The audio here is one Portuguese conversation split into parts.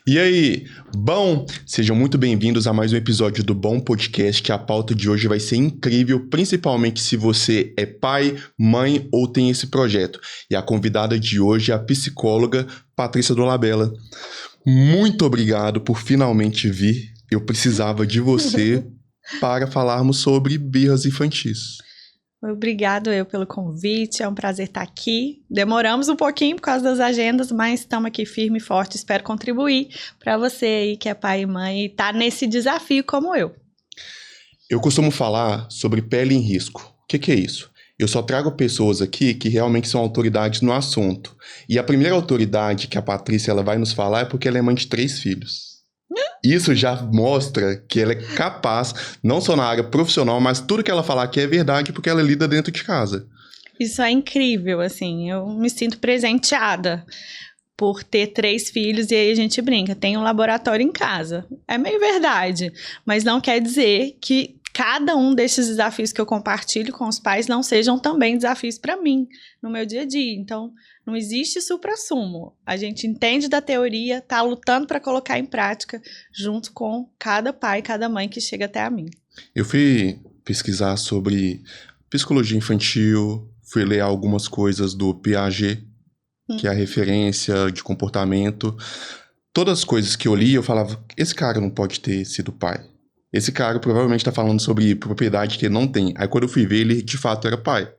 E aí, bom, sejam muito bem-vindos a mais um episódio do Bom Podcast, que a pauta de hoje vai ser incrível, principalmente se você é pai, mãe ou tem esse projeto. E a convidada de hoje é a psicóloga Patrícia Dolabella. Muito obrigado por finalmente vir. Eu precisava de você para falarmos sobre birras infantis. Obrigado pelo convite, é um prazer estar aqui. Demoramos um pouquinho por causa das agendas, mas estamos aqui firme e forte. Espero contribuir para você aí que é pai e mãe e tá nesse desafio como eu. Eu costumo falar sobre pele em risco. O que é isso? Eu só trago pessoas aqui que realmente são autoridades no assunto. E a primeira autoridade que a Patrícia ela vai nos falar é porque ela é mãe de 3 filhos. Isso já mostra que ela é capaz, não só na área profissional, mas tudo que ela falar aqui é verdade porque ela lida dentro de casa. Isso é incrível, assim, eu me sinto presenteada por ter 3 filhos e aí a gente brinca, tem um laboratório em casa. É meio verdade, mas não quer dizer que cada um desses desafios que eu compartilho com os pais não sejam também desafios para mim, no meu dia a dia. Então, não existe suprassumo. A gente entende da teoria, tá lutando para colocar em prática junto com cada pai, cada mãe que chega até a mim. Eu fui pesquisar sobre psicologia infantil, fui ler algumas coisas do Piaget, que é a referência de comportamento. Todas as coisas que eu li, eu falava, esse cara não pode ter sido pai. Esse cara provavelmente está falando sobre propriedade que ele não tem. Aí quando eu fui ver, ele de fato era pai.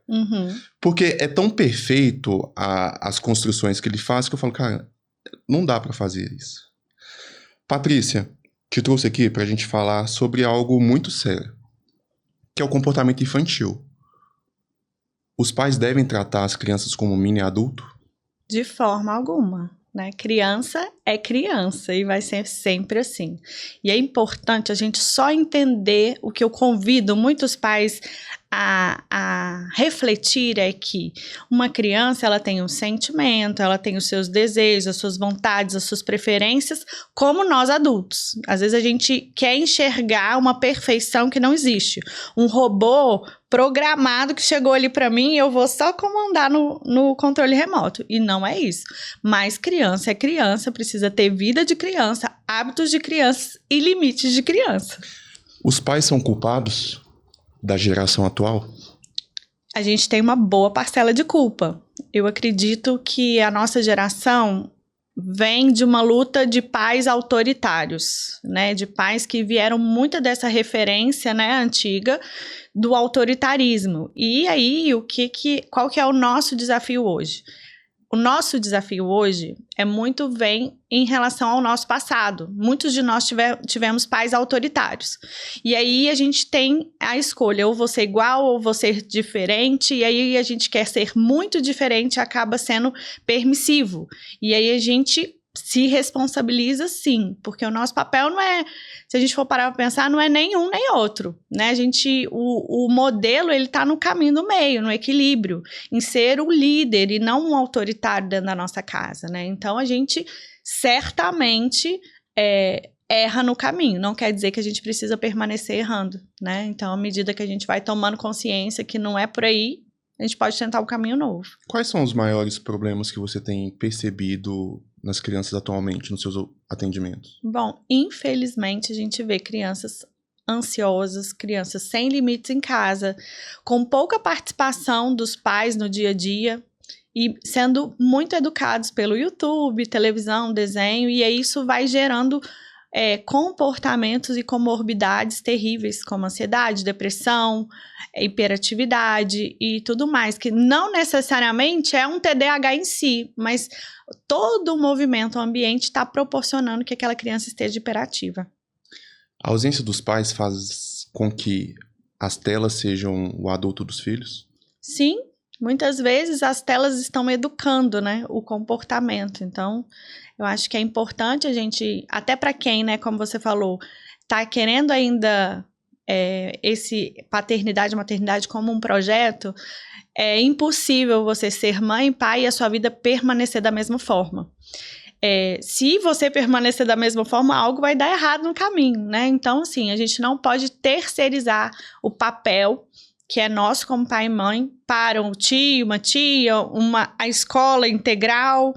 Porque é tão perfeito as construções que ele faz que eu falo, cara, não dá para fazer isso. Patrícia, te trouxe aqui para a gente falar sobre algo muito sério, que é o comportamento infantil. Os pais devem tratar as crianças como mini adulto? De forma alguma. Né? Criança é criança e vai ser sempre assim. E é importante a gente só entender o que eu convido muitos pais a refletir é que uma criança ela tem um sentimento, ela tem os seus desejos, as suas vontades, as suas preferências, como nós adultos. Às vezes a gente quer enxergar uma perfeição que não existe. Um robô programado que chegou ali para mim e eu vou só comandar no controle remoto. E não é isso. Mas criança é criança, precisa ter vida de criança, hábitos de criança e limites de criança. Os pais são culpados da geração atual? A gente tem uma boa parcela de culpa. Eu acredito que a nossa geração vem de uma luta de pais autoritários, né? De pais que vieram muito dessa referência, né, antiga do autoritarismo. E aí, qual que é o nosso desafio hoje? O nosso desafio hoje vem em relação ao nosso passado. Muitos de nós tivemos pais autoritários. E aí a gente tem a escolha, ou você igual ou você diferente, e aí a gente quer ser muito diferente e acaba sendo permissivo. E aí a gente se responsabiliza sim, porque o nosso papel não é, se a gente for parar para pensar, não é nem um nem outro, né? O modelo, ele tá no caminho do meio, no equilíbrio, em ser o líder e não um autoritário dentro da nossa casa, né? Então, a gente certamente erra no caminho, não quer dizer que a gente precisa permanecer errando, né? Então, à medida que a gente vai tomando consciência que não é por aí, a gente pode tentar um caminho novo. Quais são os maiores problemas que você tem percebido nas crianças atualmente, nos seus atendimentos? Bom, infelizmente a gente vê crianças ansiosas, crianças sem limites em casa, com pouca participação dos pais no dia a dia e sendo muito educados pelo YouTube, televisão, desenho, e aí isso vai gerando comportamentos e comorbidades terríveis, como ansiedade, depressão, hiperatividade e tudo mais, que não necessariamente é um TDAH em si, mas todo o movimento, o ambiente está proporcionando que aquela criança esteja hiperativa. A ausência dos pais faz com que as telas sejam o adulto dos filhos? Sim, muitas vezes as telas estão educando, né, o comportamento. Então, eu acho que é importante a gente, até para quem, né, como você falou, está querendo ainda esse paternidade e maternidade como um projeto, é impossível você ser mãe, pai e a sua vida permanecer da mesma forma. Se você permanecer da mesma forma, algo vai dar errado no caminho, né? Então, assim, a gente não pode terceirizar o papel que é nosso como pai e mãe para um tio, uma tia, a escola integral.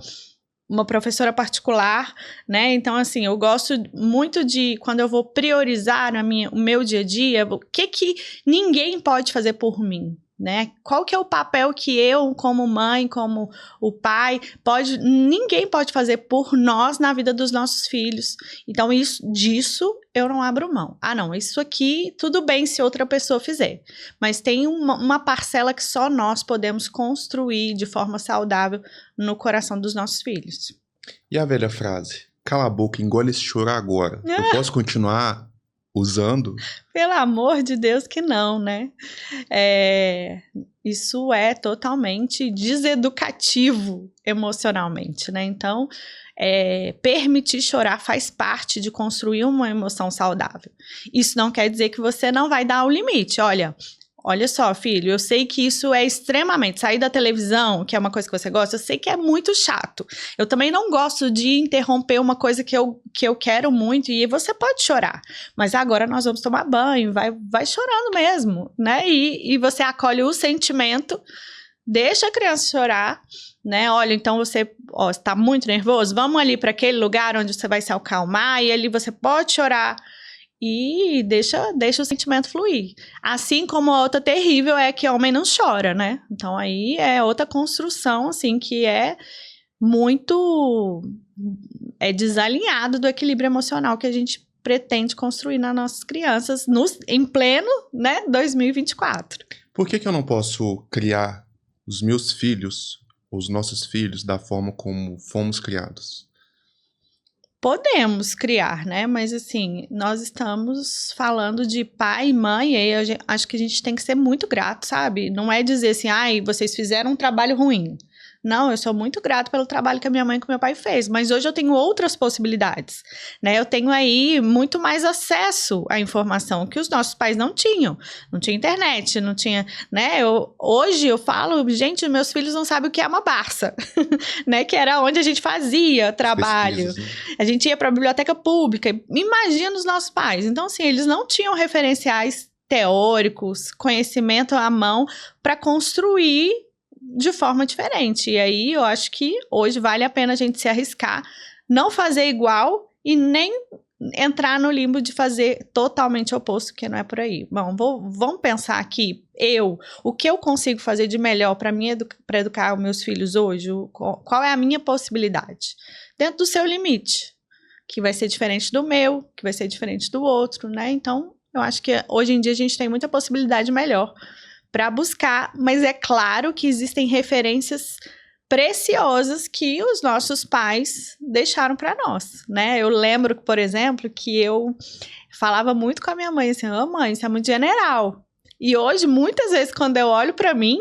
uma professora particular, né? Então, assim, eu gosto muito de, quando eu vou priorizar o meu dia a dia, o que ninguém pode fazer por mim, né? Qual que é o papel que eu, como mãe, como o pai, ninguém pode fazer por nós na vida dos nossos filhos. Então, disso eu não abro mão. Ah, não, isso aqui, tudo bem se outra pessoa fizer. Mas tem uma parcela que só nós podemos construir de forma saudável no coração dos nossos filhos. E a velha frase, cala a boca, engole esse choro agora. Eu posso continuar usando? Pelo amor de Deus que não, né? Isso é totalmente deseducativo emocionalmente, né? Então, permitir chorar faz parte de construir uma emoção saudável. Isso não quer dizer que você não vai dar o limite. Olha só, filho, eu sei que isso é extremamente... Sair da televisão, que é uma coisa que você gosta, eu sei que é muito chato. Eu também não gosto de interromper uma coisa que eu quero muito, e você pode chorar. Mas agora nós vamos tomar banho, vai chorando mesmo, né? E você acolhe o sentimento, deixa a criança chorar, né? Olha, então você está muito nervoso, vamos ali para aquele lugar onde você vai se acalmar, e ali você pode chorar. E deixa o sentimento fluir. Assim como a outra terrível é que homem não chora, né? Então aí é outra construção, assim, que é muito desalinhado do equilíbrio emocional que a gente pretende construir nas nossas crianças em pleno, né, 2024. Por que eu não posso criar os meus filhos, os nossos filhos, da forma como fomos criados? Podemos criar, né? Mas assim, nós estamos falando de pai e mãe, e aí acho que a gente tem que ser muito grato, sabe? Não é dizer assim, ai, vocês fizeram um trabalho ruim. Não, eu sou muito grato pelo trabalho que a minha mãe e que o meu pai fez, mas hoje eu tenho outras possibilidades, né? Eu tenho aí muito mais acesso à informação que os nossos pais não tinham. Não tinha internet, não tinha, né? Hoje eu falo, gente, meus filhos não sabem o que é uma Barça, né? Que era onde a gente fazia trabalho. A gente ia para a biblioteca pública. Imagina os nossos pais. Então, assim, eles não tinham referenciais teóricos, conhecimento à mão para construir de forma diferente. E aí eu acho que hoje vale a pena a gente se arriscar, não fazer igual e nem entrar no limbo de fazer totalmente oposto, que não é por aí. Bom, vamos pensar aqui, o que eu consigo fazer de melhor para educar os meus filhos hoje? Qual é a minha possibilidade? Dentro do seu limite, que vai ser diferente do meu, que vai ser diferente do outro, né? Então, eu acho que hoje em dia a gente tem muita possibilidade melhor para buscar, mas é claro que existem referências preciosas que os nossos pais deixaram para nós, né? Eu lembro, por exemplo, que eu falava muito com a minha mãe, assim, mãe, isso é muito general. E hoje, muitas vezes, quando eu olho para mim,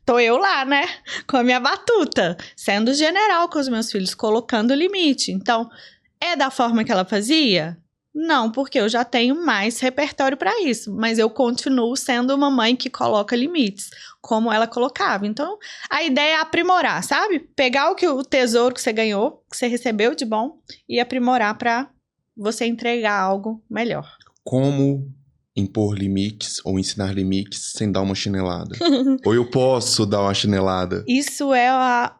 tô eu lá, né? Com a minha batuta, sendo general com os meus filhos, colocando limite. Então, é da forma que ela fazia? Não, porque eu já tenho mais repertório para isso, mas eu continuo sendo uma mãe que coloca limites, como ela colocava. Então, a ideia é aprimorar, sabe? Pegar o tesouro que você ganhou, que você recebeu de bom, e aprimorar para você entregar algo melhor. Como impor limites ou ensinar limites sem dar uma chinelada? Ou eu posso dar uma chinelada? Isso é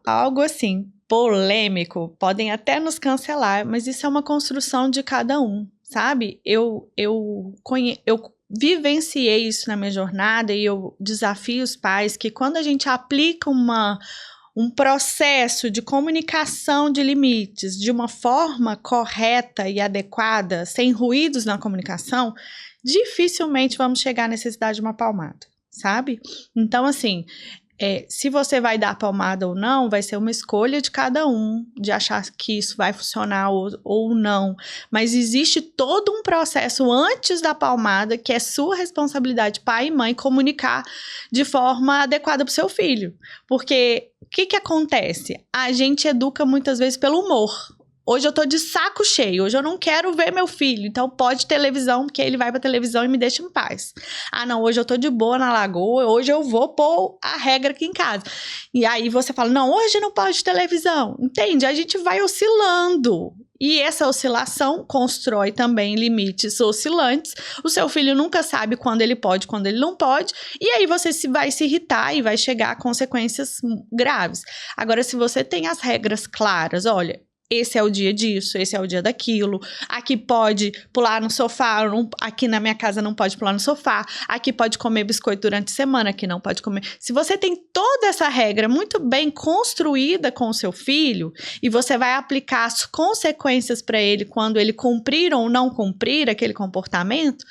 algo assim, polêmico. Podem até nos cancelar, mas isso é uma construção de cada um. Sabe, eu vivenciei isso na minha jornada e eu desafio os pais que quando a gente aplica um processo de comunicação de limites de uma forma correta e adequada, sem ruídos na comunicação, dificilmente vamos chegar à necessidade de uma palmada, sabe? Então, assim, se você vai dar palmada ou não, vai ser uma escolha de cada um, de achar que isso vai funcionar ou não. Mas existe todo um processo antes da palmada, que é sua responsabilidade, pai e mãe, comunicar de forma adequada para o seu filho. Porque o que acontece? A gente educa muitas vezes pelo humor. Hoje eu tô de saco cheio, hoje eu não quero ver meu filho, então pode televisão, porque ele vai pra televisão e me deixa em paz. Ah, não, hoje eu tô de boa na lagoa, hoje eu vou pôr a regra aqui em casa. E aí você fala, não, hoje não pode televisão, entende? A gente vai oscilando. E essa oscilação constrói também limites oscilantes. O seu filho nunca sabe quando ele pode, quando ele não pode. E aí você vai se irritar e vai chegar a consequências graves. Agora, se você tem as regras claras, olha, esse é o dia disso, esse é o dia daquilo. Aqui pode pular no sofá, aqui na minha casa não pode pular no sofá. Aqui pode comer biscoito durante a semana, aqui não pode comer. Se você tem toda essa regra muito bem construída com o seu filho e você vai aplicar as consequências para ele quando ele cumprir ou não cumprir aquele comportamento,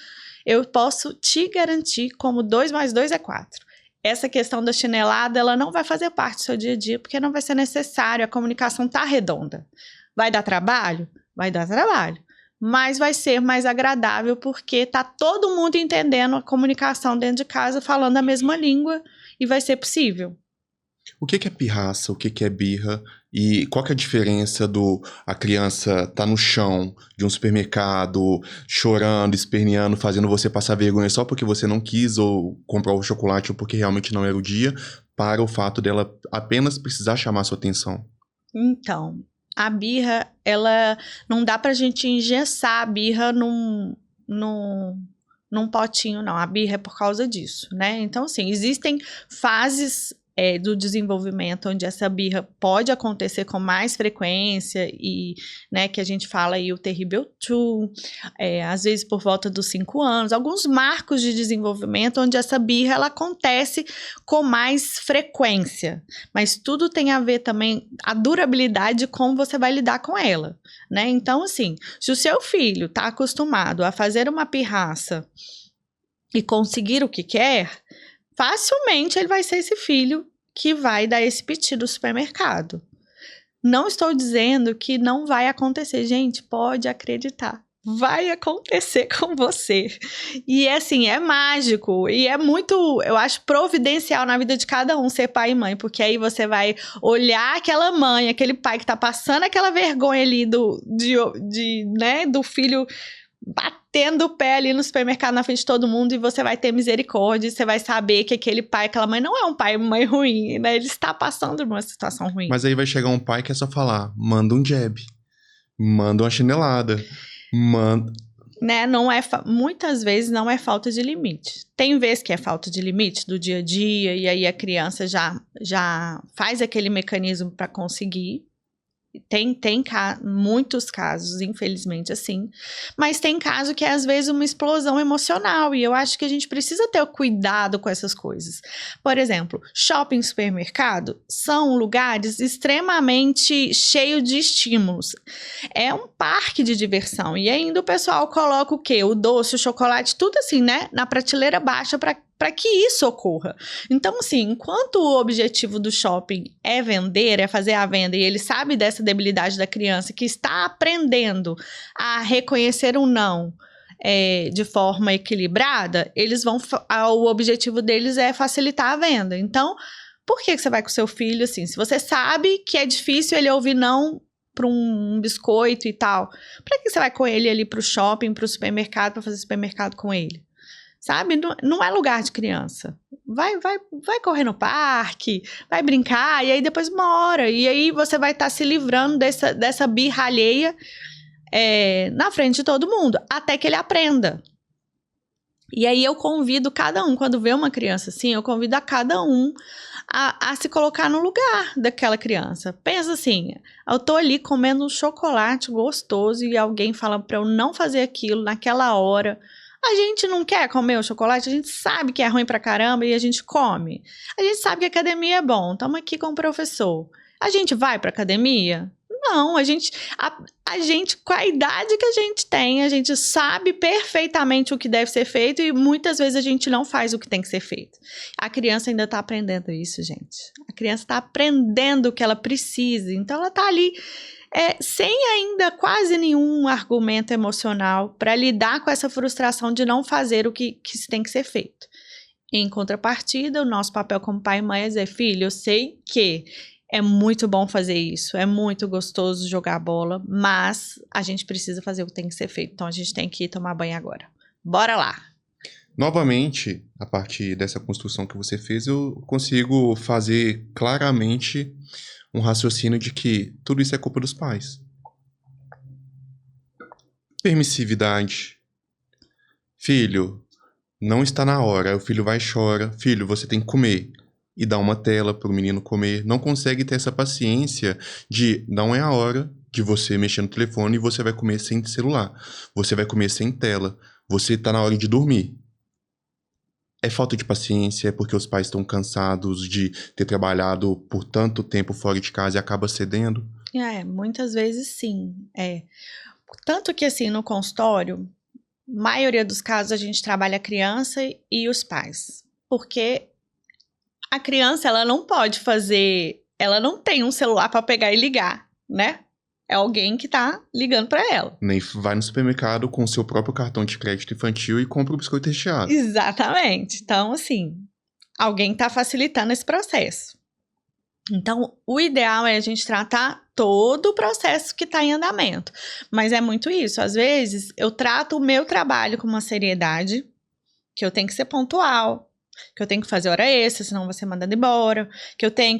eu posso te garantir como 2 mais 2 é 4. Essa questão da chinelada, ela não vai fazer parte do seu dia a dia, porque não vai ser necessário, a comunicação tá redonda. Vai dar trabalho? Vai dar trabalho. Mas vai ser mais agradável, porque tá todo mundo entendendo a comunicação dentro de casa, falando a mesma língua, e vai ser possível. O que é pirraça? O que é birra? E qual que é a diferença do a criança tá no chão de um supermercado, chorando, esperneando, fazendo você passar vergonha só porque você não quis ou comprar o chocolate ou porque realmente não era o dia, para o fato dela apenas precisar chamar sua atenção? Então, a birra, ela não dá pra gente engessar a birra num potinho, não. A birra é por causa disso, né? Então, assim, existem fases do desenvolvimento onde essa birra pode acontecer com mais frequência e, né, que a gente fala aí o Terrible Two, às vezes por volta dos 5 anos, alguns marcos de desenvolvimento onde essa birra ela acontece com mais frequência, mas tudo tem a ver também a durabilidade de como você vai lidar com ela, né? Então, assim, se o seu filho está acostumado a fazer uma pirraça e conseguir o que quer, facilmente ele vai ser esse filho que vai dar esse piti do supermercado. Não estou dizendo que não vai acontecer. Gente, pode acreditar. Vai acontecer com você. E assim, é mágico. E é muito, eu acho, providencial na vida de cada um ser pai e mãe. Porque aí você vai olhar aquela mãe, aquele pai que tá passando aquela vergonha ali do filho batendo o pé ali no supermercado na frente de todo mundo, e você vai ter misericórdia, e você vai saber que aquele pai, aquela mãe não é um pai e mãe ruim, né? Ele está passando por uma situação ruim. Mas aí vai chegar um pai que é só falar, manda um jab, manda uma chinelada, manda... Né? Muitas vezes não é falta de limite. Tem vezes que é falta de limite do dia a dia, e aí a criança já faz aquele mecanismo para conseguir. Tem muitos casos, infelizmente, assim. Mas tem caso que é, às vezes, uma explosão emocional. E eu acho que a gente precisa ter cuidado com essas coisas. Por exemplo, shopping e supermercado são lugares extremamente cheios de estímulos. É um parque de diversão. E ainda o pessoal coloca o quê? O doce, o chocolate, tudo assim, né? Na prateleira baixa para que isso ocorra. Então, assim, enquanto o objetivo do shopping é vender, é fazer a venda, e ele sabe dessa debilidade da criança que está aprendendo a reconhecer um não de forma equilibrada, o objetivo deles é facilitar a venda. Então, por que você vai com seu filho assim? Se você sabe que é difícil ele ouvir não para um biscoito e tal, para que você vai com ele ali para o shopping, para o supermercado, para fazer supermercado com ele? Sabe? Não é lugar de criança. Vai correr no parque, vai brincar, e aí depois mora. E aí você vai estar se livrando dessa birra alheia na frente de todo mundo, até que ele aprenda. E aí eu convido cada um, quando vê uma criança assim, eu convido a cada um a se colocar no lugar daquela criança. Pensa assim, eu tô ali comendo um chocolate gostoso e alguém fala para eu não fazer aquilo naquela hora. A gente não quer comer o chocolate, a gente sabe que é ruim pra caramba e a gente come. A gente sabe que a academia é bom, estamos aqui com o professor. A gente vai pra academia? Não, a gente, com a idade que a gente tem, a gente sabe perfeitamente o que deve ser feito e muitas vezes a gente não faz o que tem que ser feito. A criança ainda tá aprendendo isso, gente. A criança tá aprendendo o que ela precisa, então ela tá ali sem ainda quase nenhum argumento emocional para lidar com essa frustração de não fazer o que tem que ser feito. Em contrapartida, o nosso papel como pai e mãe é dizer, filho, eu sei que é muito bom fazer isso, é muito gostoso jogar bola, mas a gente precisa fazer o que tem que ser feito, então a gente tem que ir tomar banho agora. Bora lá! Novamente, a partir dessa construção que você fez, eu consigo fazer claramente um raciocínio de que tudo isso é culpa dos pais. Permissividade. Filho, não está na hora. Aí o filho vai e chora. Filho, você tem que comer. E dá uma tela pro menino comer. Não consegue ter essa paciência de não é a hora de você mexer no telefone e você vai comer sem celular. Você vai comer sem tela. Você tá na hora de dormir. É falta de paciência, é porque os pais estão cansados de ter trabalhado por tanto tempo fora de casa e acaba cedendo? Muitas vezes sim. Tanto que assim, no consultório, maioria dos casos a gente trabalha a criança e os pais. Porque a criança, ela não pode fazer, ela não tem um celular para pegar e ligar, né? É alguém que tá ligando para ela. Nem vai no supermercado com o seu próprio cartão de crédito infantil e compra o biscoito recheado. Exatamente. Então, assim, alguém tá facilitando esse processo. Então, o ideal é a gente tratar todo o processo que está em andamento. Mas é muito isso. Às vezes, eu trato o meu trabalho com uma seriedade, que eu tenho que ser pontual, que eu tenho que fazer hora extra, senão vou ser mandada embora, que eu tenho.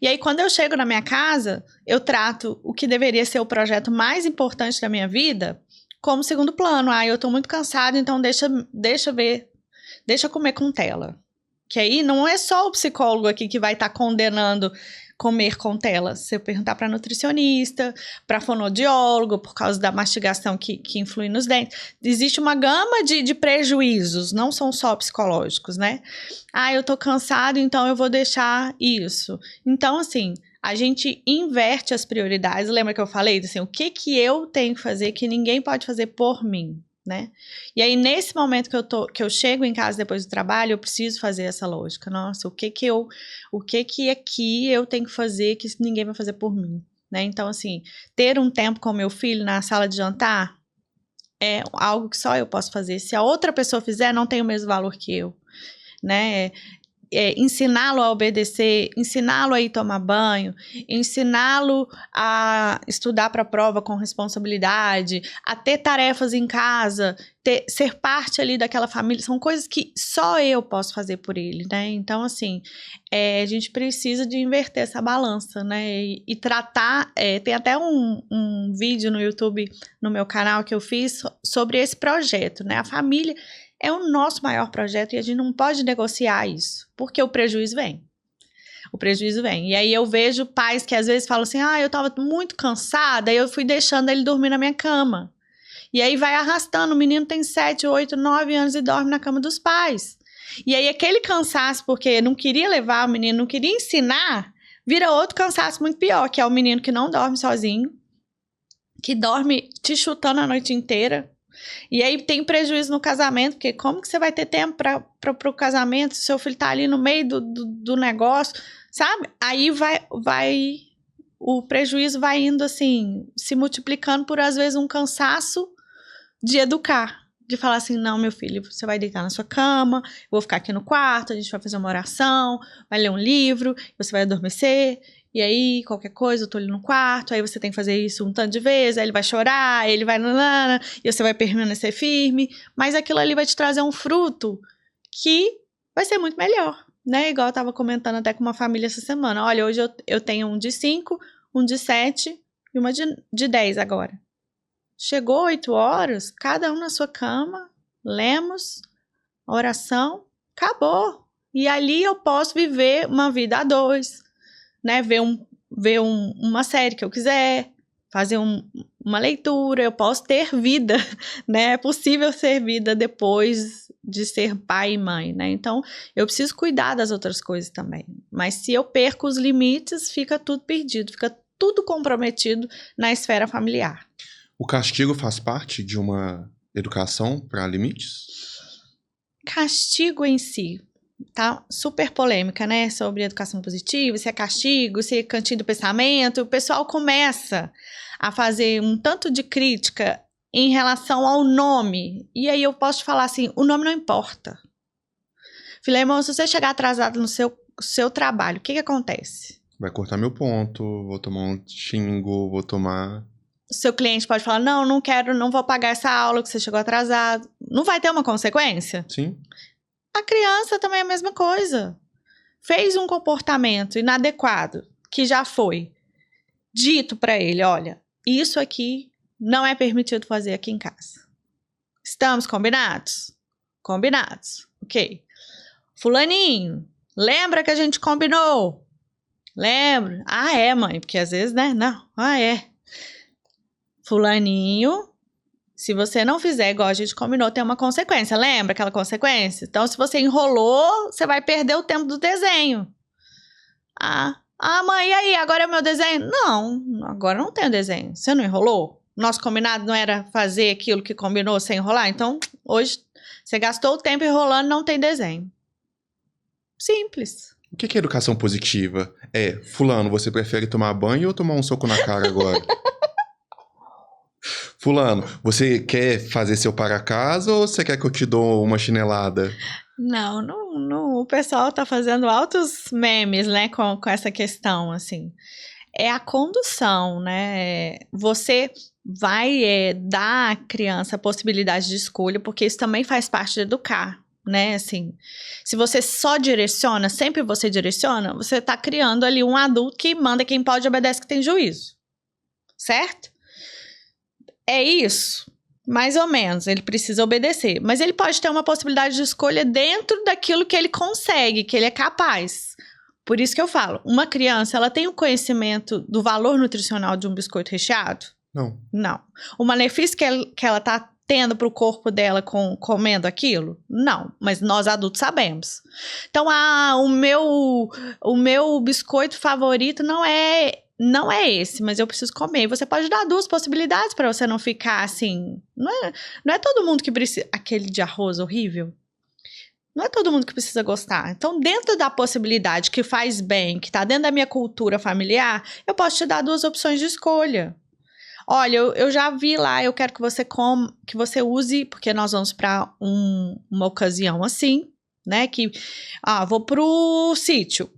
E aí, quando eu chego na minha casa, eu trato o que deveria ser o projeto mais importante da minha vida como segundo plano. Eu tô muito cansado, então deixa eu comer com tela. Que aí não é só o psicólogo aqui que vai estar condenando comer com tela. Se eu perguntar para nutricionista, para fonoaudiólogo, por causa da mastigação que influi nos dentes. Existe uma gama de prejuízos, não são só psicológicos, né? Eu tô cansado, então eu vou deixar isso. Então, assim, a gente inverte as prioridades. Lembra que eu falei, assim, o que eu tenho que fazer que ninguém pode fazer por mim? Né? E aí, nesse momento que eu chego em casa depois do trabalho, eu preciso fazer essa lógica. Nossa, o que aqui eu tenho que fazer que ninguém vai fazer por mim, né? Então, assim, ter um tempo com meu filho na sala de jantar é algo que só eu posso fazer. Se a outra pessoa fizer, não tem o mesmo valor que eu, né? Ensiná-lo a obedecer, ensiná-lo a ir tomar banho, ensiná-lo a estudar para a prova com responsabilidade, a ter tarefas em casa, ser parte ali daquela família, são coisas que só eu posso fazer por ele, né? Então, assim, a gente precisa de inverter essa balança, né? E tratar, tem até um vídeo no YouTube, no meu canal, que eu fiz sobre esse projeto, né? A família é o nosso maior projeto e a gente não pode negociar isso, porque o prejuízo vem. O prejuízo vem. E aí eu vejo pais que às vezes falam assim, eu tava muito cansada, e eu fui deixando ele dormir na minha cama. E aí vai arrastando, o menino tem 7, 8, 9 anos e dorme na cama dos pais. E aí aquele cansaço, porque não queria levar o menino, não queria ensinar, vira outro cansaço muito pior, que é o menino que não dorme sozinho, que dorme te chutando a noite inteira. E aí tem prejuízo no casamento, porque como que você vai ter tempo para o casamento se seu filho tá ali no meio do negócio, sabe? Aí o prejuízo vai indo assim, se multiplicando por às vezes um cansaço de educar, de falar assim, não, meu filho, você vai deitar na sua cama, eu vou ficar aqui no quarto, a gente vai fazer uma oração, vai ler um livro, você vai adormecer. E aí, qualquer coisa, eu tô ali no quarto, aí você tem que fazer isso um tanto de vezes, aí ele vai chorar, ele vai nanana, e você vai permanecer firme, mas aquilo ali vai te trazer um fruto que vai ser muito melhor, né? Igual eu tava comentando até com uma família essa semana. Olha, hoje eu tenho um de 5, um de 7 e uma de 10 agora. Chegou 8 horas, cada um na sua cama, lemos, oração, acabou. E ali eu posso viver uma vida a dois, né, ver uma série que eu quiser, fazer uma leitura, eu posso ter vida, né, é possível ser vida depois de ser pai e mãe, né, então eu preciso cuidar das outras coisas também, mas se eu perco os limites, fica tudo perdido, fica tudo comprometido na esfera familiar. O castigo faz parte de uma educação para limites? Castigo em si, tá super polêmica, né, sobre educação positiva, se é castigo, se é cantinho do pensamento, o pessoal começa a fazer um tanto de crítica em relação ao nome, e aí eu posso falar assim, o nome não importa. Filemon, se você chegar atrasado no seu trabalho, o que acontece? Vai cortar meu ponto, vou tomar um xingo, vou tomar... O seu cliente pode falar, não quero, não vou pagar essa aula que você chegou atrasado. Não vai ter uma consequência? Sim. A criança também é a mesma coisa. Fez um comportamento inadequado, que já foi dito para ele, olha, isso aqui não é permitido fazer aqui em casa. Estamos combinados? Combinados. Ok. Fulaninho, lembra que a gente combinou? Lembro. Ah, é, mãe, porque às vezes, né? Não. Ah, é. Fulaninho, se você não fizer igual a gente combinou, tem uma consequência. Lembra aquela consequência? Então, se você enrolou, você vai perder o tempo do desenho. Mãe, e aí? Agora é o meu desenho? Não, agora não tem o desenho. Você não enrolou? Nosso combinado não era fazer aquilo que combinou sem enrolar? Então, hoje, você gastou o tempo enrolando, não tem desenho. Simples. O que é educação positiva? Fulano, você prefere tomar banho ou tomar um soco na cara agora? Fulano, você quer fazer seu para casa ou você quer que eu te dou uma chinelada? Não, o pessoal tá fazendo altos memes, né, com essa questão, assim. É a condução, né? Você vai dar à criança a possibilidade de escolha, porque isso também faz parte de educar, né? Assim, se você só direciona, sempre você direciona, você tá criando ali um adulto que manda quem pode e obedece que tem juízo. Certo? É isso. Mais ou menos, ele precisa obedecer. Mas ele pode ter uma possibilidade de escolha dentro daquilo que ele consegue, que ele é capaz. Por isso que eu falo, uma criança, ela tem o conhecimento do valor nutricional de um biscoito recheado? Não. Não. O malefício que ela tá tendo pro corpo dela comendo aquilo? Não. Mas nós adultos sabemos. Então, o meu biscoito favorito não é esse, mas eu preciso comer. Você pode dar duas possibilidades para você não ficar assim. Não é todo mundo que precisa. Aquele de arroz horrível. Não é todo mundo que precisa gostar. Então, dentro da possibilidade que faz bem, que tá dentro da minha cultura familiar, eu posso te dar duas opções de escolha. Olha, eu já vi lá, eu quero que você use, porque nós vamos para uma ocasião assim, né? Que vou pro sítio.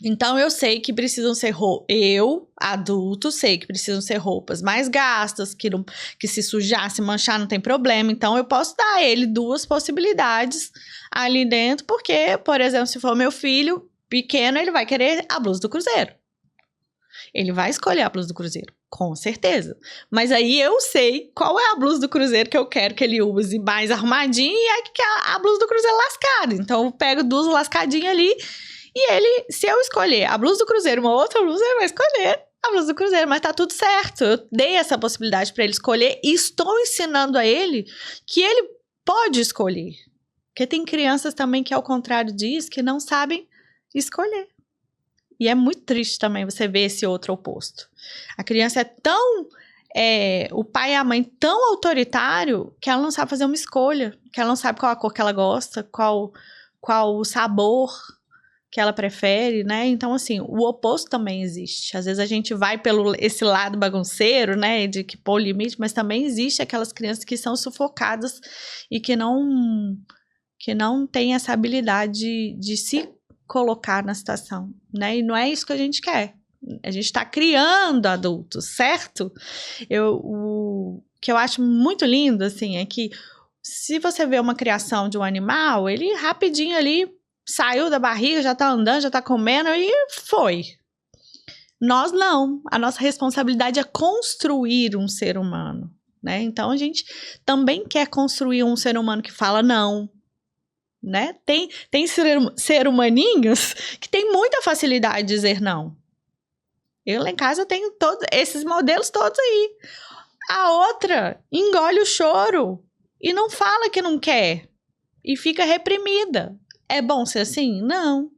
Então, eu sei que precisam ser eu, adulto, sei que precisam ser roupas mais gastas, que se sujar, se manchar, não tem problema. Então, eu posso dar a ele duas possibilidades ali dentro, porque, por exemplo, se for meu filho pequeno, ele vai querer a blusa do Cruzeiro. Ele vai escolher a blusa do Cruzeiro, com certeza. Mas aí eu sei qual é a blusa do Cruzeiro que eu quero que ele use mais arrumadinha e é que a blusa do Cruzeiro lascada. Então, eu pego duas lascadinhas ali. E ele, se eu escolher a blusa do Cruzeiro, uma outra blusa, ele vai escolher a blusa do Cruzeiro, mas tá tudo certo. Eu dei essa possibilidade para ele escolher e estou ensinando a ele que ele pode escolher. Porque tem crianças também que, ao contrário disso, que não sabem escolher. E é muito triste também você ver esse outro oposto. A criança é tão... o pai e a mãe tão autoritário que ela não sabe fazer uma escolha, que ela não sabe qual a cor que ela gosta, qual o sabor que ela prefere, né? Então, assim, o oposto também existe. Às vezes a gente vai pelo esse lado bagunceiro, né? De que pôr limite, mas também existe aquelas crianças que são sufocadas e que não têm essa habilidade de se colocar na situação, né? E não é isso que a gente quer. A gente está criando adultos, certo? O que eu acho muito lindo, assim, é que se você vê uma criação de um animal, ele rapidinho ali saiu da barriga, já tá andando, já tá comendo e foi. Nós não. A nossa responsabilidade é construir um ser humano, né? Então, a gente também quer construir um ser humano que fala não, né? Tem ser humaninhos que tem muita facilidade de dizer não. Eu lá em casa eu tenho todos esses modelos todos aí. A outra engole o choro e não fala que não quer e fica reprimida. É bom ser assim? Não.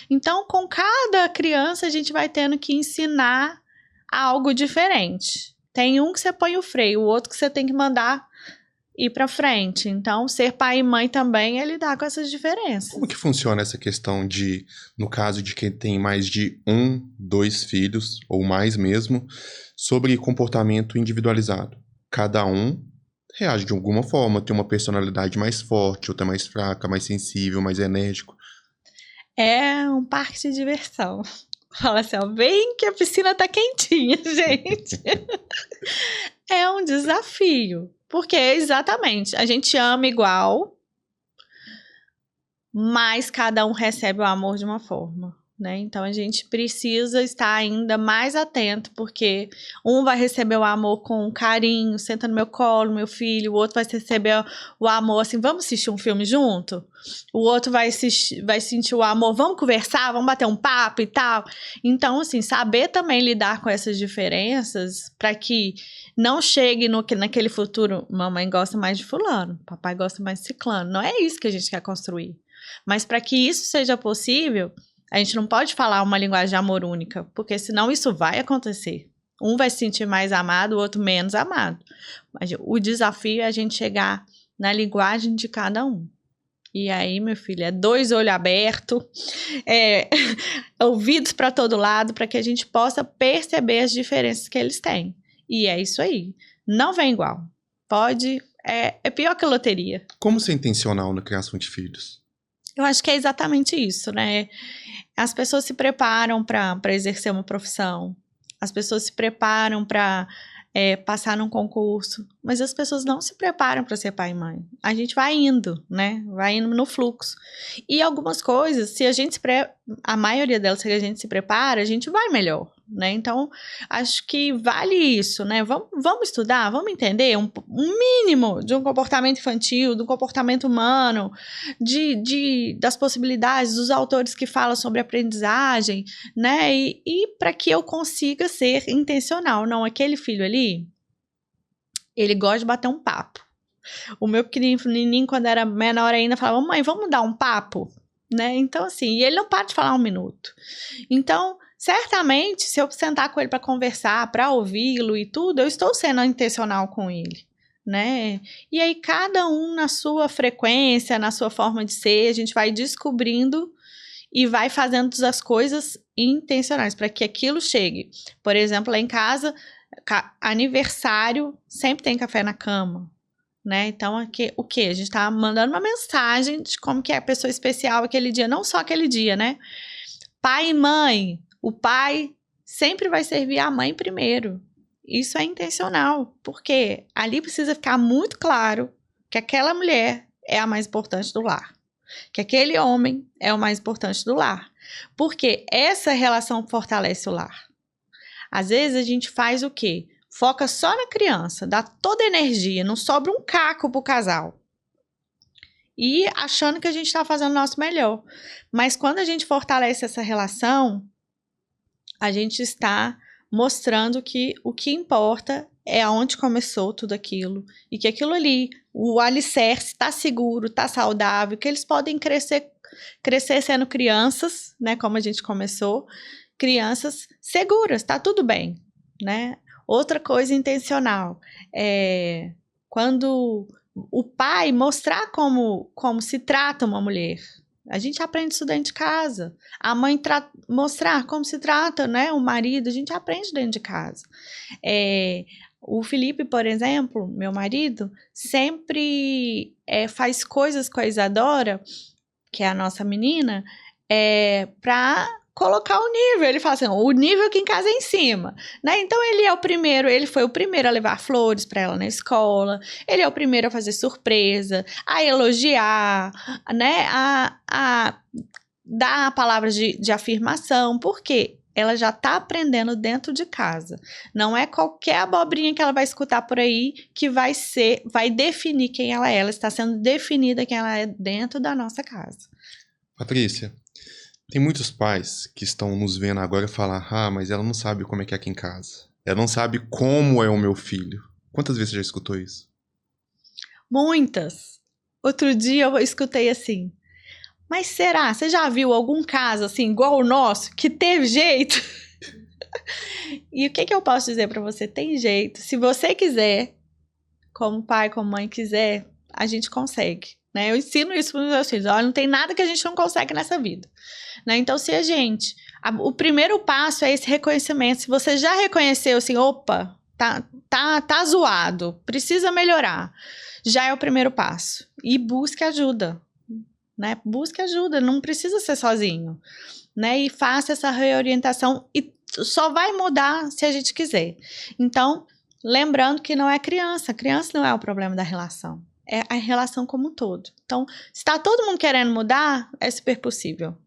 Então, com cada criança, a gente vai tendo que ensinar algo diferente. Tem um que você põe o freio, o outro que você tem que mandar ir para frente. Então, ser pai e mãe também é lidar com essas diferenças. Como que funciona essa questão de, no caso de quem tem mais de 1, 2 filhos, ou mais mesmo, sobre comportamento individualizado? Cada um reage de alguma forma, tem uma personalidade mais forte, outra mais fraca, mais sensível, mais enérgico. É um parque de diversão. Fala assim, ó, vem que a piscina tá quentinha, gente. É um desafio. Porque, exatamente, a gente ama igual, mas cada um recebe o amor de uma forma, né? Então a gente precisa estar ainda mais atento, porque um vai receber o amor com carinho, senta no meu colo, meu filho, o outro vai receber o amor assim, vamos assistir um filme junto? O outro vai sentir o amor, vamos conversar, vamos bater um papo e tal. Então, assim, saber também lidar com essas diferenças para que não chegue naquele futuro, mamãe gosta mais de fulano, papai gosta mais de ciclano. Não é isso que a gente quer construir. Mas para que isso seja possível, a gente não pode falar uma linguagem de amor única, porque senão isso vai acontecer. Um vai se sentir mais amado, o outro menos amado. Mas o desafio é a gente chegar na linguagem de cada um. E aí, meu filho, é 2 olhos abertos, ouvidos para todo lado, para que a gente possa perceber as diferenças que eles têm. E é isso aí. Não vem igual. É pior que a loteria. Como ser intencional na criação de filhos? Eu acho que é exatamente isso, né? As pessoas se preparam para exercer uma profissão, as pessoas se preparam para passar num concurso, mas as pessoas não se preparam para ser pai e mãe. A gente vai indo, né? Vai indo no fluxo. E algumas coisas, se a gente a maioria delas, se a gente se prepara, a gente vai melhor, né? Então, acho que vale isso, né? Vamos estudar, vamos entender um mínimo de um comportamento infantil, do comportamento humano, das possibilidades dos autores que falam sobre aprendizagem, né? E para que eu consiga ser intencional. Não, aquele filho ali, ele gosta de bater um papo. O meu pequenininho, quando era menor ainda, falava, mãe, vamos dar um papo? Né? Então, assim, e ele não para de falar 1 minuto. Então, certamente, se eu sentar com ele para conversar, para ouvi-lo e tudo, eu estou sendo intencional com ele, né? E aí, cada um na sua frequência, na sua forma de ser, a gente vai descobrindo e vai fazendo as coisas intencionais para que aquilo chegue. Por exemplo, lá em casa, aniversário, sempre tem café na cama. Né? Então, o que? A gente tá mandando uma mensagem de como que é a pessoa especial aquele dia, não só aquele dia, né? Pai e mãe, o pai sempre vai servir a mãe primeiro. Isso é intencional, porque ali precisa ficar muito claro que aquela mulher é a mais importante do lar, que aquele homem é o mais importante do lar, porque essa relação fortalece o lar. Às vezes a gente faz o quê? Foca só na criança, dá toda a energia, não sobra um caco pro casal. E achando que a gente está fazendo o nosso melhor. Mas quando a gente fortalece essa relação, a gente está mostrando que o que importa é aonde começou tudo aquilo. E que aquilo ali, o alicerce está seguro, está saudável, que eles podem crescer sendo crianças, né? Como a gente começou, crianças seguras, tá tudo bem, né? Outra coisa intencional é quando o pai mostrar como se trata uma mulher. A gente aprende isso dentro de casa. A mãe mostrar como se trata, né, o marido, a gente aprende dentro de casa. O Felipe, por exemplo, meu marido, sempre faz coisas com a Isadora, que é a nossa menina, para colocar o nível, ele fala assim, o nível aqui em casa é em cima, né? Então ele foi o primeiro a levar flores para ela na escola, ele é o primeiro a fazer surpresa, a elogiar, né? A dar palavras de afirmação, porque ela já tá aprendendo dentro de casa. Não é qualquer abobrinha que ela vai escutar por aí que vai definir quem ela é. Ela está sendo definida quem ela é dentro da nossa casa. Patrícia, tem muitos pais que estão nos vendo agora e falar, mas ela não sabe como é que é aqui em casa. Ela não sabe como é o meu filho. Quantas vezes você já escutou isso? Muitas. Outro dia eu escutei assim, mas será? Você já viu algum caso assim, igual o nosso, que teve jeito? E o que eu posso dizer para você? Tem jeito. Se você quiser, como pai, como mãe quiser, a gente consegue. Né? Eu ensino isso para os meus filhos. Olha, não tem nada que a gente não consegue nessa vida. Né? Então, se o primeiro passo é esse reconhecimento. Se você já reconheceu assim, opa, tá zoado, precisa melhorar, já é o primeiro passo. E busque ajuda. Né? Busque ajuda, não precisa ser sozinho. Né? E faça essa reorientação e só vai mudar se a gente quiser. Então, lembrando que não é criança não é o problema da relação. É a relação como um todo. Então, se está todo mundo querendo mudar, é super possível.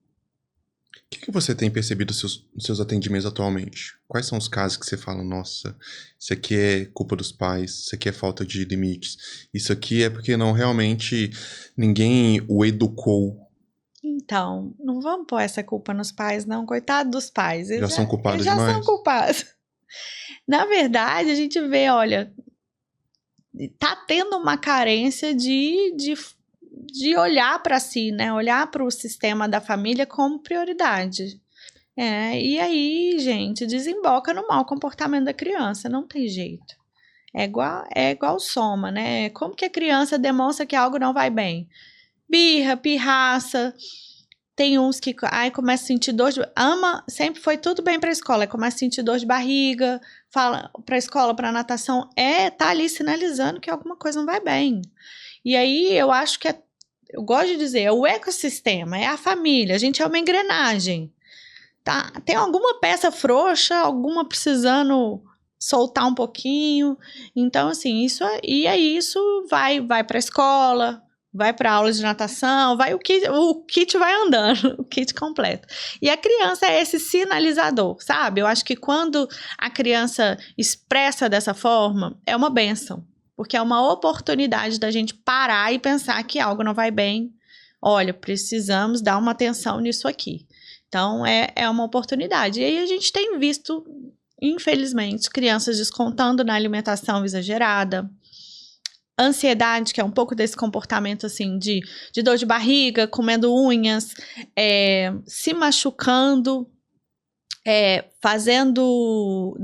que você tem percebido nos seus atendimentos atualmente? Quais são os casos que você fala, nossa, isso aqui é culpa dos pais, isso aqui é falta de limites, isso aqui é porque não realmente ninguém o educou, Então, não vamos pôr essa culpa nos pais, não. Coitado dos pais. já são culpados Eles já são demais? culpados. Na verdade, a gente vê, olha, tá tendo uma carência de olhar para si, né? Olhar para o sistema da família como prioridade. E aí, gente, desemboca no mau comportamento da criança, não tem jeito. É igual soma, né? Como que a criança demonstra que algo não vai bem? Birra, pirraça. Tem uns que começa a sentir dor de... sempre foi tudo bem pra escola, aí começa a sentir dor de barriga, fala pra escola, pra natação, tá ali sinalizando que alguma coisa não vai bem. E aí eu acho que eu gosto de dizer, é o ecossistema, é a família, a gente é uma engrenagem. Tá? Tem alguma peça frouxa, alguma precisando soltar um pouquinho. Então, assim, isso vai para a escola, vai para aula de natação, o kit vai andando, o kit completo. E a criança é esse sinalizador, sabe? Eu acho que quando a criança expressa dessa forma, é uma bênção, porque é uma oportunidade da gente parar e pensar que algo não vai bem. Olha, precisamos dar uma atenção nisso aqui. Então, é uma oportunidade. E aí a gente tem visto, infelizmente, crianças descontando na alimentação exagerada, ansiedade, que é um pouco desse comportamento, assim, de dor de barriga, comendo unhas, se machucando, fazendo...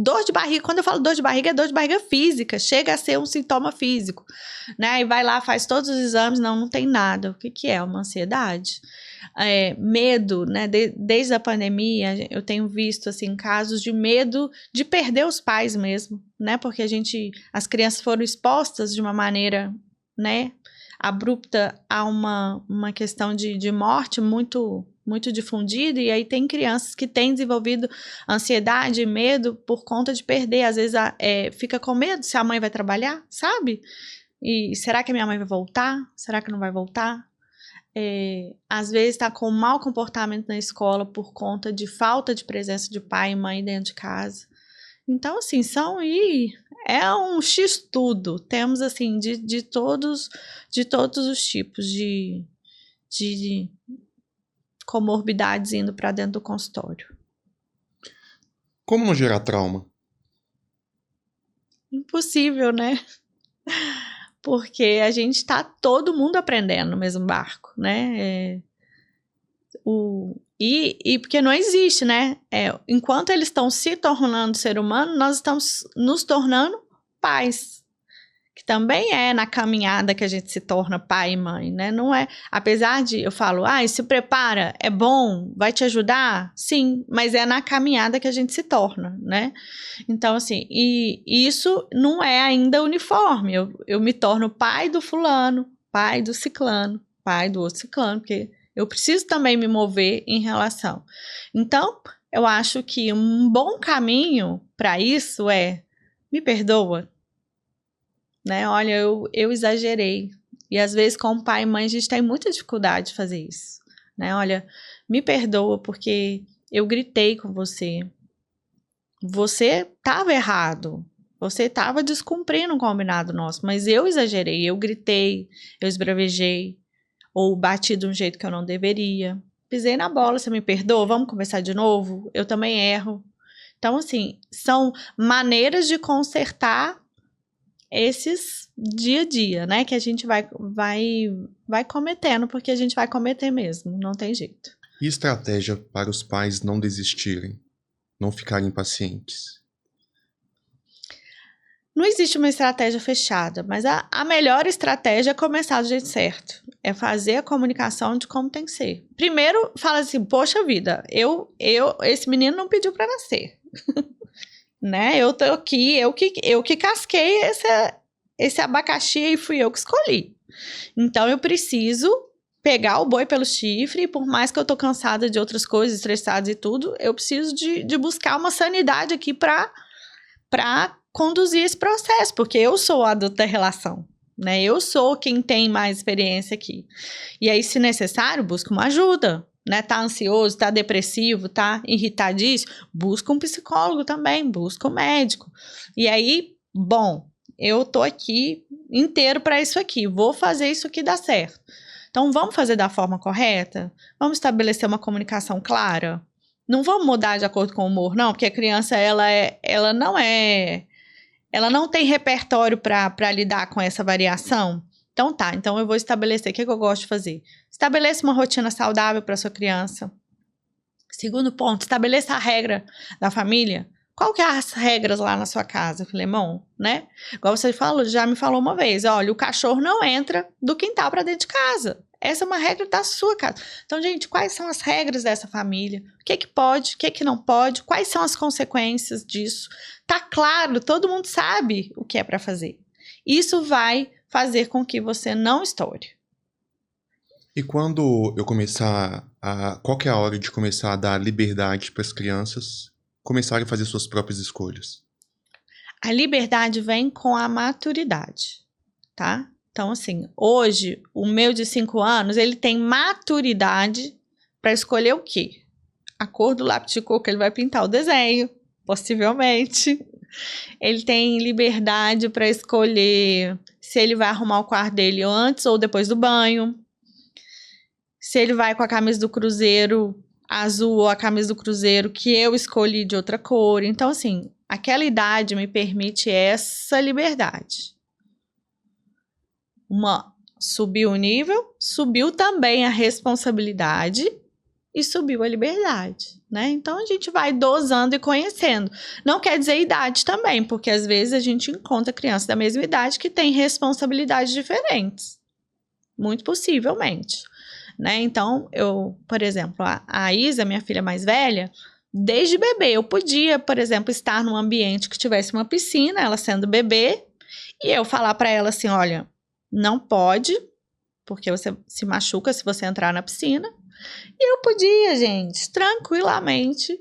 Dor de barriga, quando eu falo dor de barriga, é dor de barriga física, chega a ser um sintoma físico, né? E vai lá, faz todos os exames, não tem nada. O que é? Uma ansiedade? Medo, né? Desde a pandemia, eu tenho visto, assim, casos de medo de perder os pais mesmo, né? Porque as crianças foram expostas de uma maneira, né, abrupta a uma questão de morte muito difundida, e aí tem crianças que têm desenvolvido ansiedade e medo por conta de perder, às vezes fica com medo se a mãe vai trabalhar, sabe? E será que a minha mãe vai voltar? Será que não vai voltar? Às vezes está com mau comportamento na escola por conta de falta de presença de pai e mãe dentro de casa. Então, assim, é um X-tudo. Temos, assim, de todos os tipos de comorbidades indo para dentro do consultório. Como não gerar trauma? Impossível, né? Porque a gente tá todo mundo aprendendo no mesmo barco, né? E porque não existe, né? Enquanto eles estão se tornando ser humano, nós estamos nos tornando pais. Que também é na caminhada que a gente se torna pai e mãe, né? Não é, apesar de eu falo, se prepara, é bom, vai te ajudar? Sim, mas é na caminhada que a gente se torna, né? Então, assim, e isso não é ainda uniforme. Eu me torno pai do fulano, pai do ciclano, pai do outro ciclano, porque eu preciso também me mover em relação. Então, eu acho que um bom caminho para isso me perdoa, né? Olha, eu exagerei. E às vezes, como pai e mãe, a gente tem muita dificuldade de fazer isso, né? Olha, me perdoa porque eu gritei com você. Você estava errado. Você estava descumprindo um combinado nosso, mas eu exagerei, eu gritei, eu esbravejei, ou bati de um jeito que eu não deveria. Pisei na bola, você me perdoa? Vamos conversar de novo? Eu também erro. Então, assim, são maneiras de consertar esses dia a dia, né? Que a gente vai cometendo, porque a gente vai cometer mesmo, não tem jeito. E estratégia para os pais não desistirem, não ficarem impacientes? Não existe uma estratégia fechada, mas a melhor estratégia é começar do jeito certo. É fazer a comunicação de como tem que ser. Primeiro, fala assim, poxa vida, esse menino não pediu para nascer. Né? Eu tô aqui, eu que casquei esse abacaxi e fui eu que escolhi. Então, eu preciso pegar o boi pelo chifre, e por mais que eu tô cansada de outras coisas, estressada e tudo, eu preciso de buscar uma sanidade aqui para conduzir esse processo, porque eu sou a adulta da relação, né? Eu sou quem tem mais experiência aqui. E aí, se necessário, busco uma ajuda. né? Tá ansioso, tá depressivo, tá irritadíssimo, busca um psicólogo também, busca um médico. E aí, bom, eu tô aqui inteiro para isso aqui, vou fazer isso aqui dar certo. Então, vamos fazer da forma correta? Vamos estabelecer uma comunicação clara? Não vamos mudar de acordo com o humor, não, porque a criança, ela não tem repertório para lidar com essa variação. Então tá, então eu vou estabelecer, o que eu gosto de fazer? Estabeleça uma rotina saudável para sua criança. Segundo ponto, estabeleça a regra da família. Qual que é as regras lá na sua casa, Filemon, né? Igual você falou, já me falou uma vez, olha, o cachorro não entra do quintal para dentro de casa. Essa é uma regra da sua casa. Então, gente, quais são as regras dessa família? O que pode, o que não pode? Quais são as consequências disso? Tá claro, todo mundo sabe o que é para fazer. Isso vai fazer com que você não estoure. E quando eu começar qual que é a hora de começar a dar liberdade para as crianças começarem a fazer suas próprias escolhas? A liberdade vem com a maturidade, tá? Então, assim, hoje, o meu de 5 anos, ele tem maturidade para escolher o quê? A cor do lápis de cor que ele vai pintar o desenho, possivelmente. Ele tem liberdade para escolher se ele vai arrumar o quarto dele antes ou depois do banho. Se ele vai com a camisa do Cruzeiro azul ou a camisa do Cruzeiro que eu escolhi de outra cor. Então, assim, aquela idade me permite essa liberdade. Subiu o nível, subiu também a responsabilidade e subiu a liberdade, né? Então, a gente vai dosando e conhecendo. Não quer dizer idade também, porque às vezes a gente encontra crianças da mesma idade que têm responsabilidades diferentes. Muito possivelmente, né? Então, por exemplo, a Isa, minha filha mais velha, desde bebê, eu podia, por exemplo, estar num ambiente que tivesse uma piscina, ela sendo bebê, e eu falar para ela assim, olha, não pode, porque você se machuca se você entrar na piscina. E eu podia, gente, tranquilamente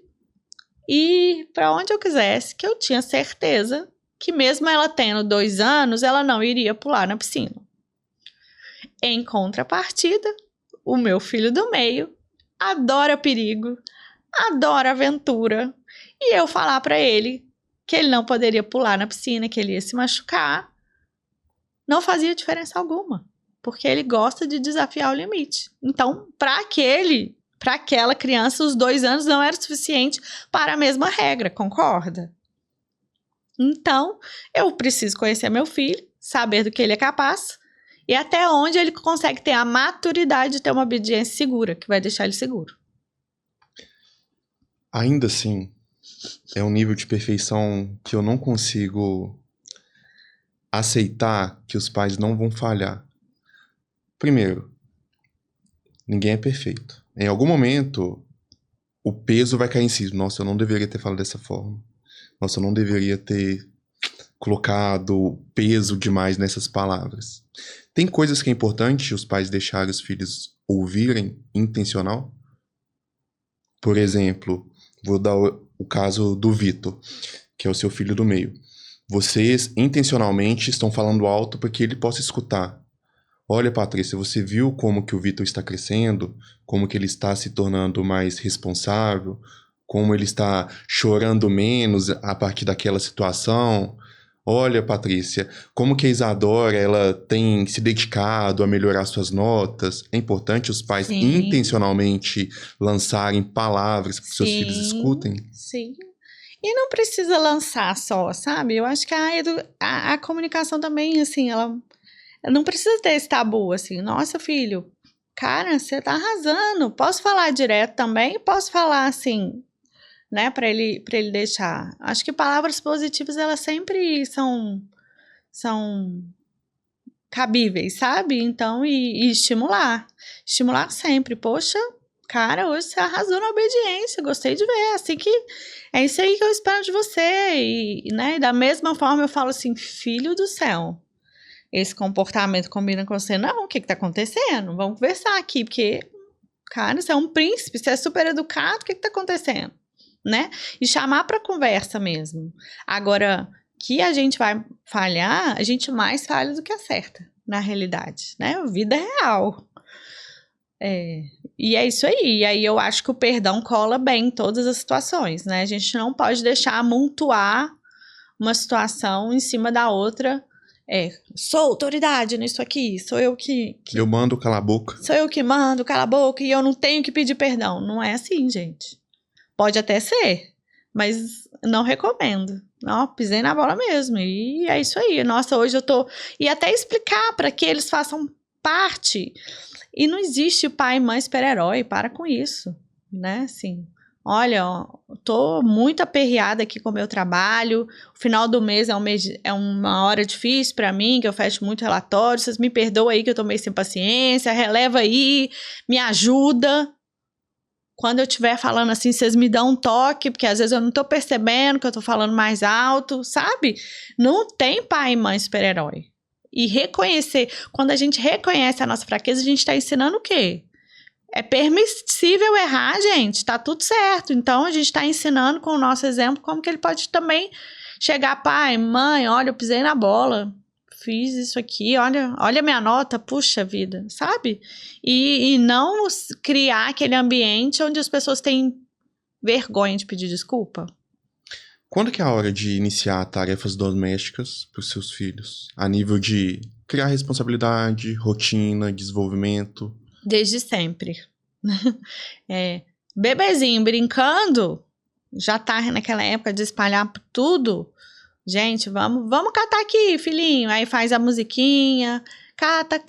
ir para onde eu quisesse, que eu tinha certeza que mesmo ela tendo 2 anos, ela não iria pular na piscina. Em contrapartida, o meu filho do meio adora perigo, adora aventura, e eu falar para ele que ele não poderia pular na piscina, que ele ia se machucar, não fazia diferença alguma, porque ele gosta de desafiar o limite. Então, para aquela criança, os 2 anos não era suficiente para a mesma regra, concorda? Então, eu preciso conhecer meu filho, saber do que ele é capaz, e até onde ele consegue ter a maturidade de ter uma obediência segura, que vai deixar ele seguro. Ainda assim, é um nível de perfeição que eu não consigo aceitar que os pais não vão falhar. Primeiro, ninguém é perfeito. Em algum momento, o peso vai cair em si. Nossa, eu não deveria ter falado dessa forma. Nossa, eu não deveria ter colocado peso demais nessas palavras. Tem coisas que é importante os pais deixarem os filhos ouvirem intencional? Por exemplo, vou dar o caso do Vitor, que é o seu filho do meio. Vocês intencionalmente estão falando alto para que ele possa escutar. Olha, Patrícia, você viu como que o Vitor está crescendo? Como que ele está se tornando mais responsável? Como ele está chorando menos a partir daquela situação? Olha, Patrícia, como que a Isadora, ela tem se dedicado a melhorar suas notas. É importante os pais intencionalmente lançarem palavras para que seus filhos escutem? Sim. E não precisa lançar só, sabe? Eu acho que a comunicação também, assim, ela não precisa ter esse tabu, assim. Nossa, filho, cara, você tá arrasando. Posso falar direto também? Posso falar assim, né, para ele deixar. Acho que palavras positivas, elas sempre são cabíveis, sabe? Então, e estimular sempre. Poxa, cara, hoje você arrasou na obediência, gostei de ver, assim que é isso aí que eu espero de você. E, né, da mesma forma eu falo assim, filho do céu, esse comportamento combina com você? Não, o que tá acontecendo? Vamos conversar aqui, porque, cara, você é um príncipe, você é super educado, o que tá acontecendo? Né? E chamar para conversa mesmo. Agora, que a gente vai falhar, a gente mais falha do que acerta, na realidade, né? A vida é real. E é isso aí. E aí eu acho que o perdão cola bem em todas as situações, né? A gente não pode deixar amontoar uma situação em cima da outra. Sou autoridade nisso aqui, sou eu que... Eu mando calar a boca. Sou eu que mando, cala a boca, e eu não tenho que pedir perdão. Não é assim, gente. Pode até ser, mas não recomendo. Não, pisei na bola mesmo. E é isso aí. Nossa, hoje eu tô... E até explicar para que eles façam parte. E não existe pai e mãe super-herói. Para com isso, né? Assim, olha, ó, tô muito aperreada aqui com o meu trabalho. O final do mês é uma hora difícil para mim, que eu fecho muito relatório. Vocês me perdoam aí que eu tô meio sem paciência. Releva aí, me ajuda. Quando eu estiver falando assim, vocês me dão um toque, porque às vezes eu não tô percebendo que eu tô falando mais alto, sabe? Não tem pai e mãe super-herói. E reconhecer, quando a gente reconhece a nossa fraqueza, a gente tá ensinando o quê? É permissível errar, gente, tá tudo certo. Então, a gente tá ensinando com o nosso exemplo como que ele pode também chegar, pai, mãe, olha, eu pisei na bola, fiz isso aqui, olha a minha nota, puxa vida, sabe? E não criar aquele ambiente onde as pessoas têm vergonha de pedir desculpa. Quando que é a hora de iniciar tarefas domésticas para os seus filhos? A nível de criar responsabilidade, rotina, desenvolvimento? Desde sempre. Bebezinho brincando, já tá naquela época de espalhar tudo. Gente, vamos catar aqui, filhinho. Aí faz a musiquinha, cata.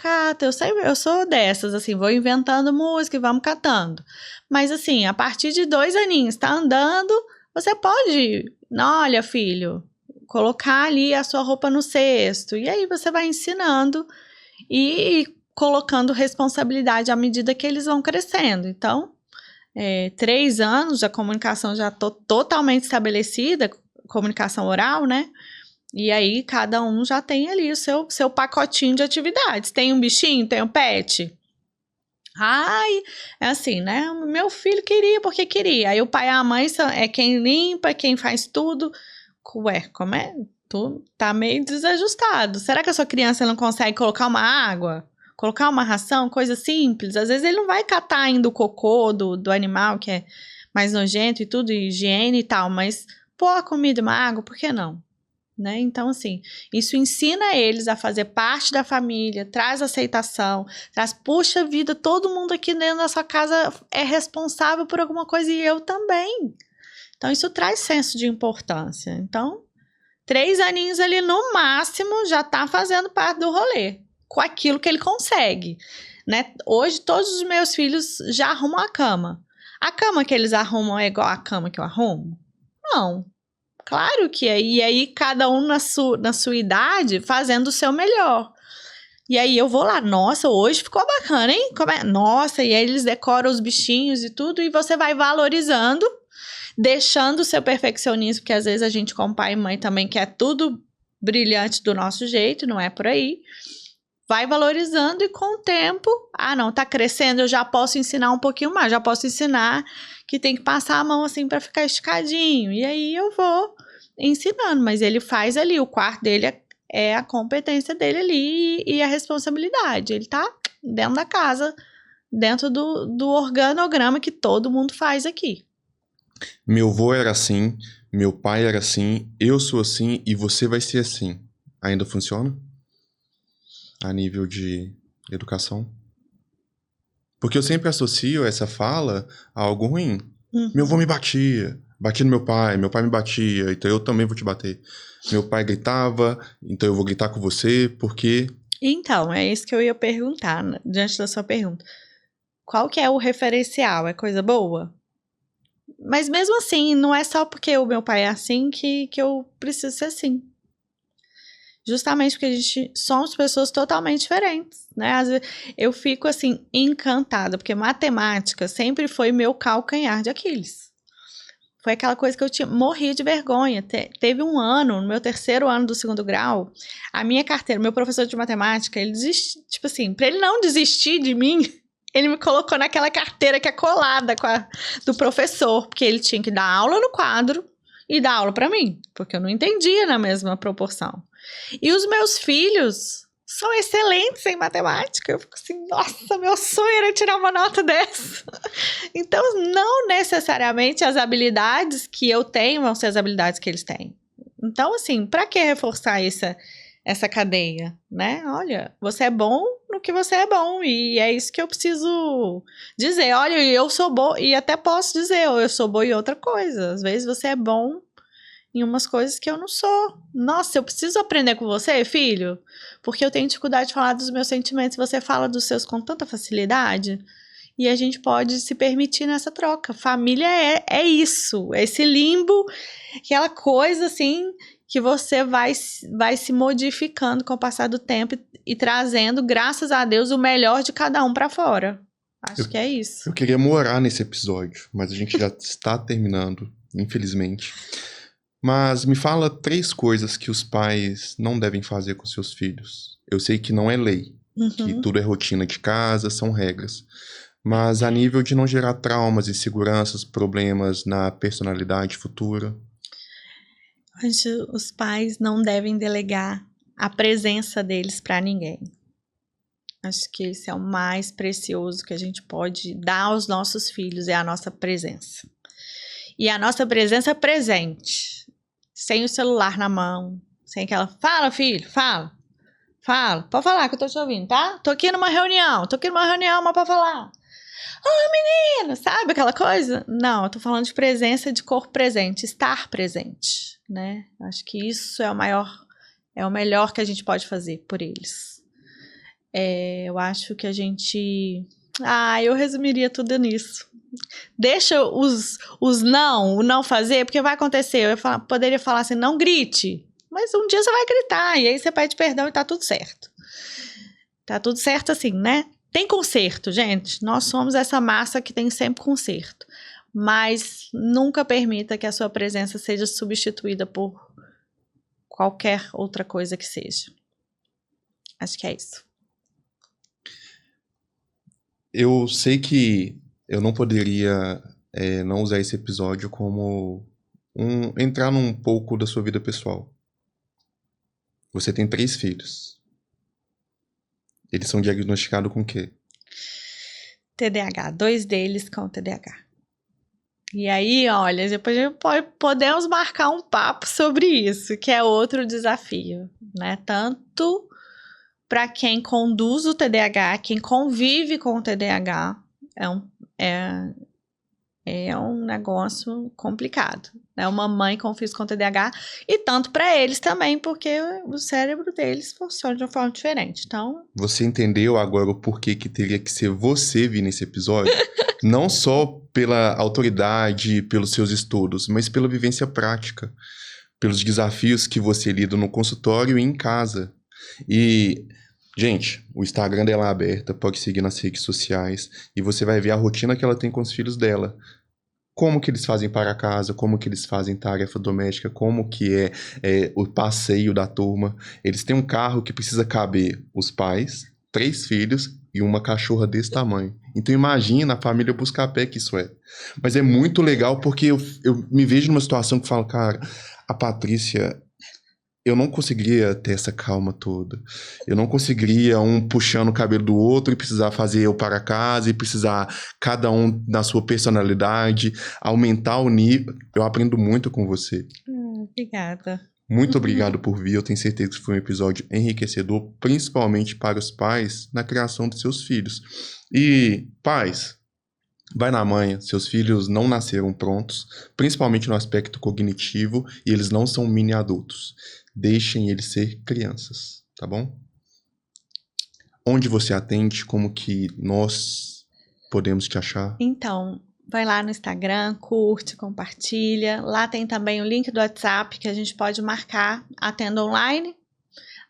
Eu sou dessas, assim, vou inventando música e vamos catando. Mas assim, a partir de 2 aninhos, tá andando, você pode, olha, filho, colocar ali a sua roupa no cesto. E aí você vai ensinando e colocando responsabilidade à medida que eles vão crescendo. Então, 3 anos, a comunicação já totalmente estabelecida, comunicação oral, né? E aí, cada um já tem ali o seu pacotinho de atividades. Tem um bichinho, tem um pet. Ai, é assim, né? Meu filho queria porque queria. Aí o pai e a mãe é quem limpa, quem faz tudo. Ué, como é? Tu tá meio desajustado. Será que a sua criança não consegue colocar uma água? Colocar uma ração? Coisa simples. Às vezes ele não vai catar ainda o cocô do animal, que é mais nojento e tudo, higiene e tal, mas pôr a comida e uma água, por que não? Né? Então, assim, isso ensina eles a fazer parte da família, traz aceitação, puxa vida, todo mundo aqui dentro da sua casa é responsável por alguma coisa e eu também. Então, isso traz senso de importância. Então, 3 aninhos ali no máximo já tá fazendo parte do rolê, com aquilo que ele consegue, né? Hoje, todos os meus filhos já arrumam a cama. A cama que eles arrumam é igual a cama que eu arrumo? Não. Claro que é. E aí, cada um na sua idade, fazendo o seu melhor. E aí, eu vou lá, nossa, hoje ficou bacana, hein? Nossa, e aí eles decoram os bichinhos e tudo, e você vai valorizando, deixando o seu perfeccionismo, porque às vezes a gente, como pai e mãe, também quer tudo brilhante do nosso jeito, não é por aí. Vai valorizando e com o tempo, não, tá crescendo, eu já posso ensinar um pouquinho mais, já posso ensinar que tem que passar a mão assim para ficar esticadinho. E aí eu vou ensinando, mas ele faz ali, o quarto dele é a competência dele ali e a responsabilidade. Ele tá dentro da casa, dentro do organograma que todo mundo faz aqui. Meu avô era assim, meu pai era assim, eu sou assim e você vai ser assim. Ainda funciona? A nível de educação? Porque eu sempre associo essa fala a algo ruim. Uhum. Meu avô me batia no meu pai me batia, então eu também vou te bater. Meu pai gritava, então eu vou gritar com você, porque... Então, é isso que eu ia perguntar, né, diante da sua pergunta. Qual que é o referencial? É coisa boa? Mas mesmo assim, não é só porque o meu pai é assim que eu preciso ser assim. Justamente porque a gente somos pessoas totalmente diferentes, né? Às vezes eu fico, assim, encantada, porque matemática sempre foi meu calcanhar de Aquiles. Foi aquela coisa que eu morria de vergonha. Teve um ano, no meu 3º ano do 2º grau, a minha carteira, meu professor de matemática, ele desistiu, tipo assim, pra ele não desistir de mim, ele me colocou naquela carteira que é colada do professor, porque ele tinha que dar aula no quadro e dar aula pra mim, porque eu não entendia na mesma proporção. E os meus filhos são excelentes em matemática. Eu fico assim, nossa, meu sonho era tirar uma nota dessa. Então, não necessariamente as habilidades que eu tenho vão ser as habilidades que eles têm. Então, assim, para que reforçar essa cadeia, né? Olha, você é bom no que você é bom, e é isso que eu preciso dizer. Olha, eu sou boa, e até posso dizer, eu sou boa em outra coisa. Às vezes você é bom em umas coisas que eu não sou. Nossa, eu preciso aprender com você, filho, porque eu tenho dificuldade de falar dos meus sentimentos, você fala dos seus com tanta facilidade, e a gente pode se permitir nessa troca. Família é isso, é esse limbo, aquela coisa assim, que você vai se modificando com o passar do tempo e trazendo, graças a Deus, o melhor de cada um para fora. Acho que é isso. Eu queria morar nesse episódio, mas a gente já está terminando, infelizmente. Mas me fala 3 coisas que os pais não devem fazer com seus filhos. Eu sei que não é lei, que tudo é rotina de casa, são regras. Mas a nível de não gerar traumas, inseguranças, problemas na personalidade futura. Os pais não devem delegar a presença deles para ninguém. Acho que esse é o mais precioso que a gente pode dar aos nossos filhos, é a nossa presença. E a nossa presença presente, sem o celular na mão, sem aquela, fala filho, fala, pode falar que eu tô te ouvindo, tá? Tô aqui numa reunião, mas pode falar. Ô menino, sabe aquela coisa? Não, eu tô falando de presença, de corpo presente, estar presente, né? Acho que isso é o melhor que a gente pode fazer por eles. Eu acho que a gente... eu resumiria tudo nisso. Deixa o não fazer, porque vai acontecer. Eu poderia falar assim, não grite, mas um dia você vai gritar, e aí você pede perdão e tá tudo certo. Tá tudo certo assim, né? Tem conserto, gente. Nós somos essa massa que tem sempre conserto. Mas nunca permita que a sua presença seja substituída por qualquer outra coisa que seja. Acho que é isso. Eu sei que eu não poderia não usar esse episódio como entrar num pouco da sua vida pessoal. Você tem 3 filhos. Eles são diagnosticados com o quê? TDAH. 2 deles com TDAH. E aí, olha, depois podemos marcar um papo sobre isso, que é outro desafio, né? Tanto para quem conduz o TDAH, quem convive com o TDAH, é um negócio complicado, né? Uma mãe com filhos com TDAH, e tanto para eles também, porque o cérebro deles funciona de uma forma diferente. Então, você entendeu agora o porquê que teria que ser você vir nesse episódio? Não só pela autoridade, pelos seus estudos, mas pela vivência prática, pelos desafios que você lida no consultório e em casa. E, gente, o Instagram dela é aberto, pode seguir nas redes sociais, e você vai ver a rotina que ela tem com os filhos dela. Como que eles fazem para casa, como que eles fazem tarefa doméstica, como que é o passeio da turma. Eles têm um carro que precisa caber os pais, 3 filhos e uma cachorra desse tamanho. Então imagina a família busca-pé que isso é. Mas é muito legal porque eu me vejo numa situação que eu falo, cara, a Patrícia... Eu não conseguiria ter essa calma toda. Eu não conseguiria um puxando o cabelo do outro e precisar fazer eu para casa e precisar cada um na sua personalidade, aumentar o nível. Eu aprendo muito com você. Obrigada. Muito obrigado por vir. Eu tenho certeza que foi um episódio enriquecedor, principalmente para os pais na criação dos seus filhos. E, pais, vai na manha. Seus filhos não nasceram prontos, principalmente no aspecto cognitivo, e eles não são mini adultos. Deixem eles ser crianças, tá bom? Onde você atende? Como que nós podemos te achar? Então, vai lá no Instagram, curte, compartilha. Lá tem também o link do WhatsApp que a gente pode marcar. Atendo online.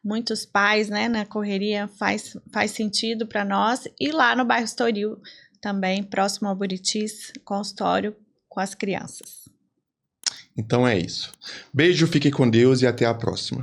Muitos pais, né, na correria faz sentido para nós. E lá no bairro Estoril, também próximo ao Buritis, consultório com as crianças. Então é isso. Beijo, fique com Deus e até a próxima.